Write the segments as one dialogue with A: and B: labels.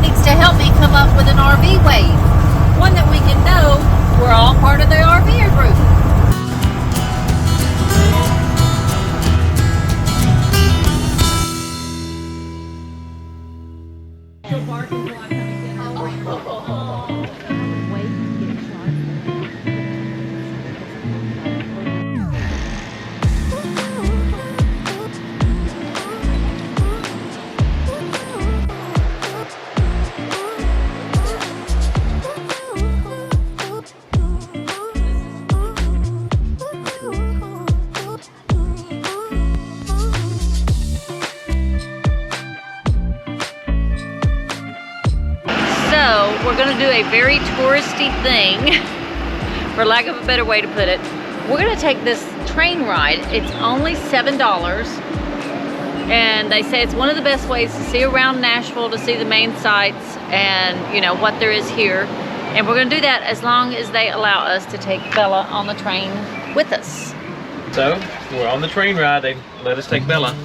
A: needs to help me come up with an RV wave. One that we can know we're all part of the RVer group. We're going to do a very touristy thing, for lack of a better way to put it. We're going to take this train ride. It's only $7, and they say it's one of the best ways to see around Nashville, to see the main sights and, you know, what there is here. And we're going to do that as long as they allow us to take Bella on the train with us.
B: So we're on the train ride. They let us take Bella.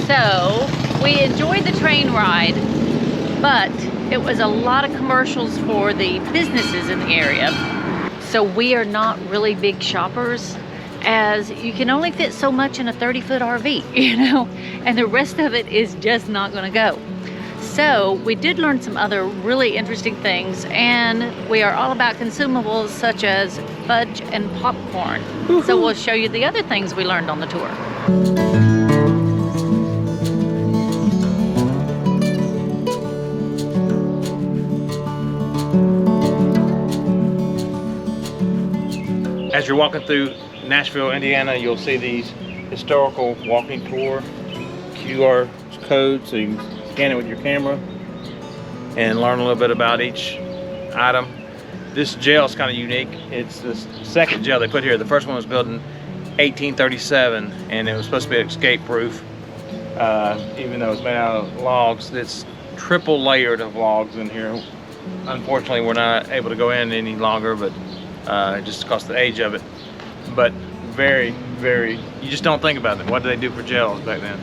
A: So we enjoyed the train ride, but it was a lot of commercials for the businesses in the area. So we are not really big shoppers, as you can only fit so much in a 30-foot RV, you know, and the rest of it is just not gonna go. So we did learn some other really interesting things, and we are all about consumables such as fudge and popcorn. So we'll show you the other things we learned on the tour.
B: As you're walking through Nashville, Indiana, you'll see these historical walking tour QR codes, so you can scan it with your camera and learn a little bit about each item. This jail is kind of unique. It's the second jail they put here. The first one was built in 1837, and it was supposed to be escape-proof, even though it's made out of logs. It's triple layered of logs in here. Unfortunately, we're not able to go in any longer, but just because of the age of it. But very, very, you just don't think about it. What did they do for jails back then?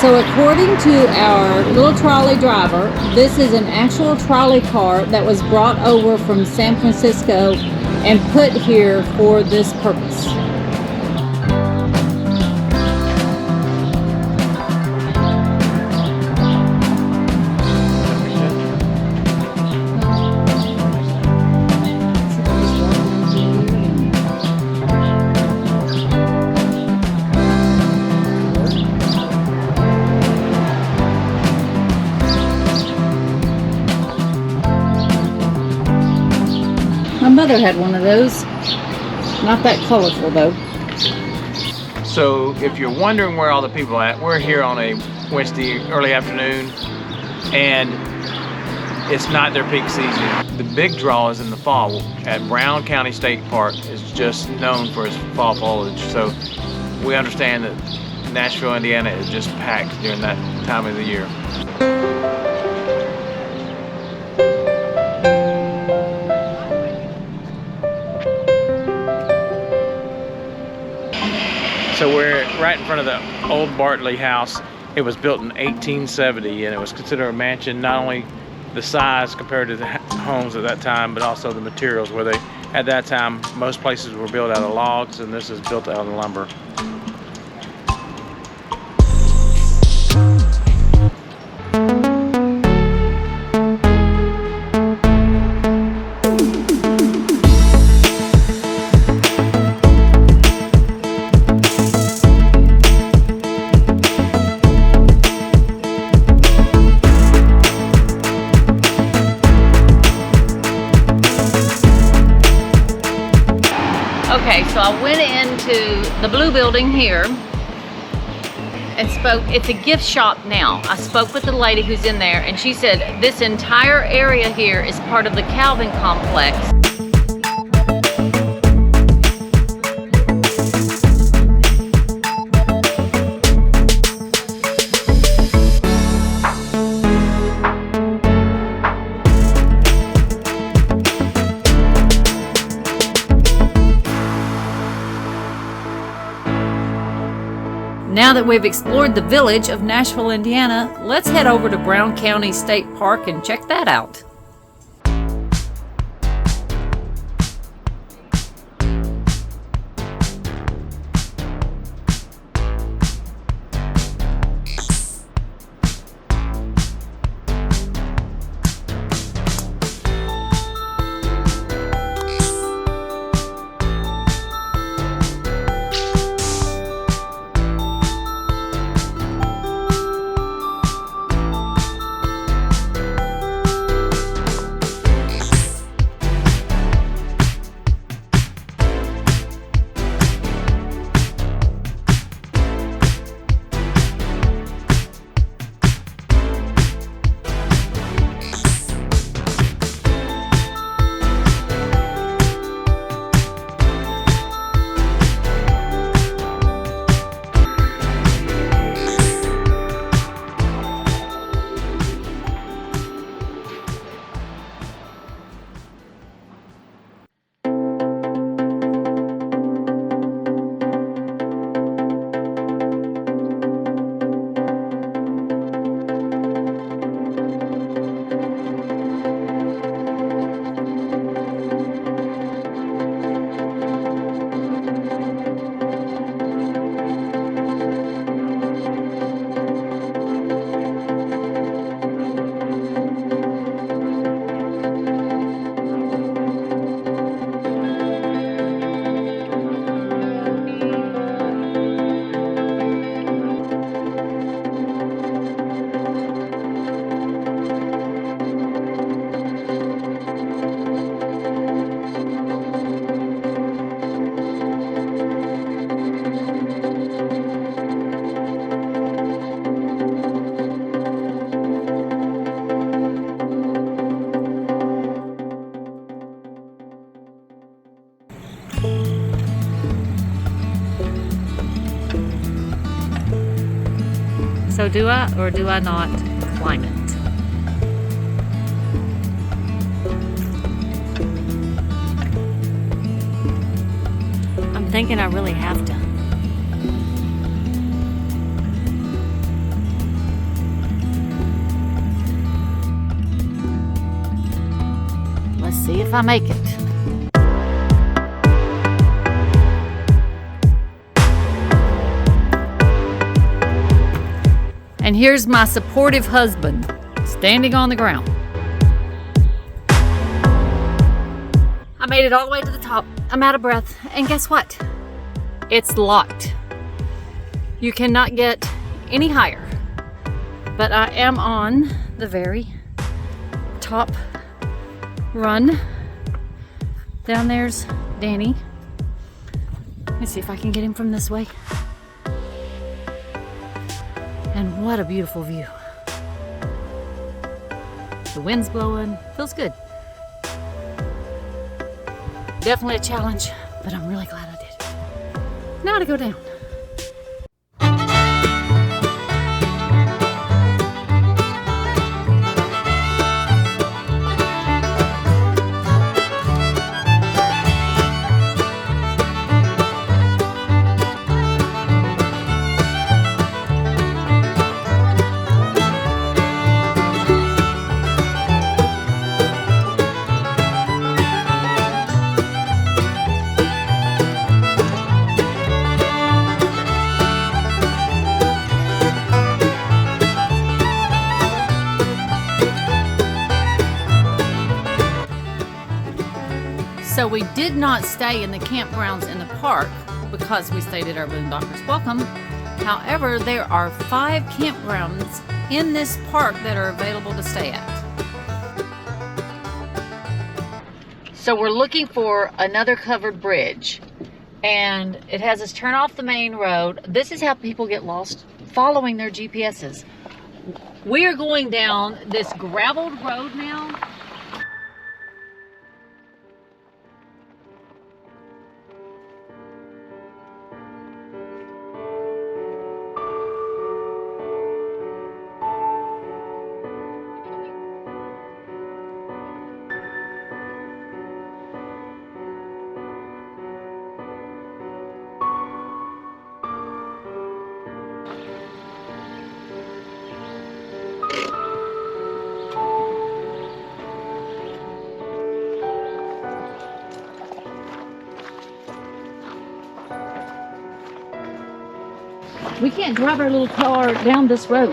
A: So according to our little trolley driver, this is an actual trolley car that was brought over from San Francisco and put here for this purpose. My mother had one of those. Not that colorful though.
B: So if you're wondering where all the people are at, we're here on a Wednesday early afternoon, and it's not their peak season. The big draw is in the fall. At Brown County State Park is just known for its fall foliage, so we understand that Nashville, Indiana is just packed during that time of the year. So we're right in front of the old Bartley house. It was built in 1870 and it was considered a mansion, not only the size compared to the homes at that time, but also the materials where they, at that time, most places were built out of logs and this is built out of lumber.
A: Okay, so I went into the blue building here and spoke. It's a gift shop now. I spoke with the lady who's in there and she said this entire area here is part of the Calvin complex. Now that we've explored the village of Nashville, Indiana, let's head over to Brown County State Park and check that out. So do I or do I not climb it? I'm thinking I really have to. Let's see if I make it. And here's my supportive husband standing on the ground. I made it all the way to the top. I'm out of breath. And guess what? It's locked. You cannot get any higher. But I am on the very top run. Down there's Danny. Let me see if I can get him from this way. And what a beautiful view. The wind's blowing, feels good. Definitely a challenge, but I'm really glad I did it. Now to go down. So we did not stay in the campgrounds in the park because we stayed at our Boondockers Welcome. However, there are 5 campgrounds in this park that are available to stay at. So we're looking for another covered bridge, and it has us turn off the main road. This is how people get lost following their GPSs. We are going down this graveled road now. We can't drive our little car down this road.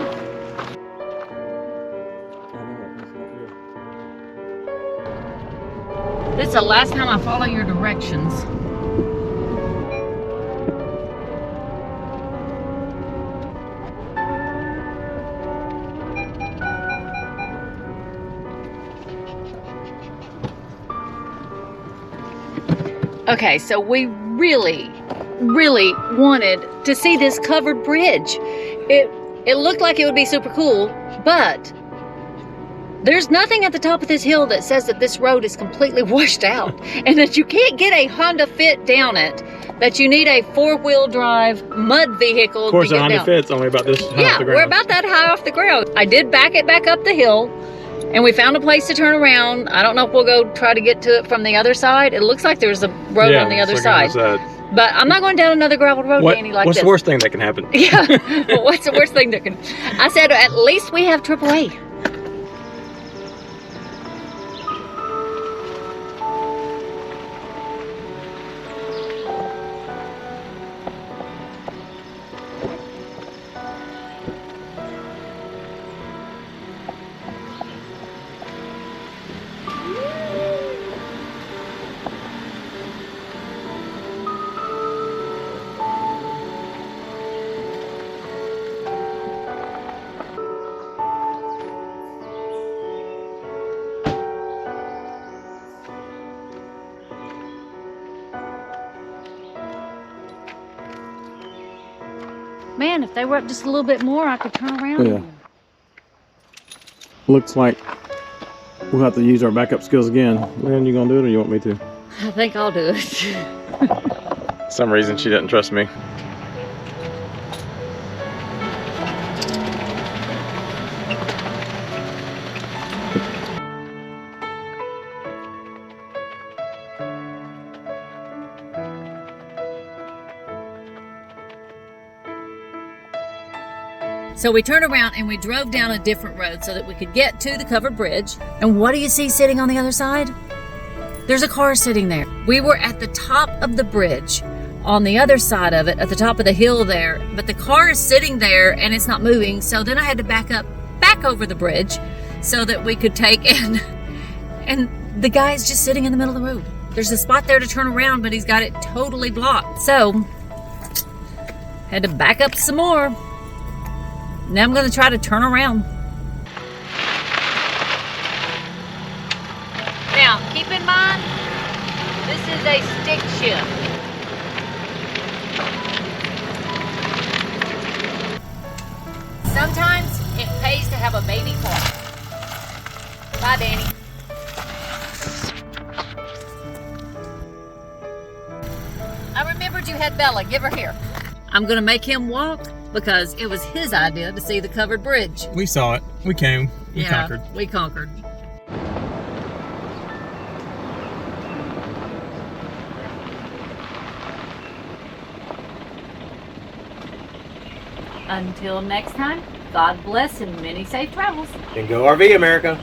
A: This is the last time I follow your directions. Okay, so we really wanted to see this covered bridge. It looked like it would be super cool, but there's nothing at the top of this hill that says that this road is completely washed out and that you can't get a Honda Fit down it, that you need a 4-wheel drive mud vehicle.
B: Of course,
A: to get
B: a Honda
A: down.
B: Fit's only about this high off the ground.
A: We're about that high off the ground. I did back it back up the hill, and we found a place to turn around. I don't know if we'll go try to get to it from the other side. It looks like there's a road on the other side. But I'm not going down another graveled road, Danny, like this.
B: What's the worst thing that can happen?
A: Yeah, but what's the worst thing that can... I said, at least we have AAA. Man, if they were up just a little bit more, I could turn around.
B: Yeah. Looks like we'll have to use our backup skills again. Man, you gonna do it or you want me to?
A: I think I'll do it.
B: For some reason she doesn't trust me.
A: So we turned around and we drove down a different road so that we could get to the covered bridge. And what do you see sitting on the other side? There's a car sitting there. We were at the top of the bridge, on the other side of it, at the top of the hill there, but the car is sitting there and it's not moving. So then I had to back over the bridge so that we could take in. And the guy's just sitting in the middle of the road. There's a spot there to turn around, but he's got it totally blocked. So had to back up some more. Now I'm going to try to turn around. Now, keep in mind, this is a stick shift. So Sometimes it pays to have a baby car. Bye, Danny. I remembered you had Bella. Give her here. I'm going to make him walk because it was his idea to see the covered bridge.
B: We saw it. We came. We conquered.
A: We conquered. Until next time, God bless and many safe travels.
B: And go RV, America.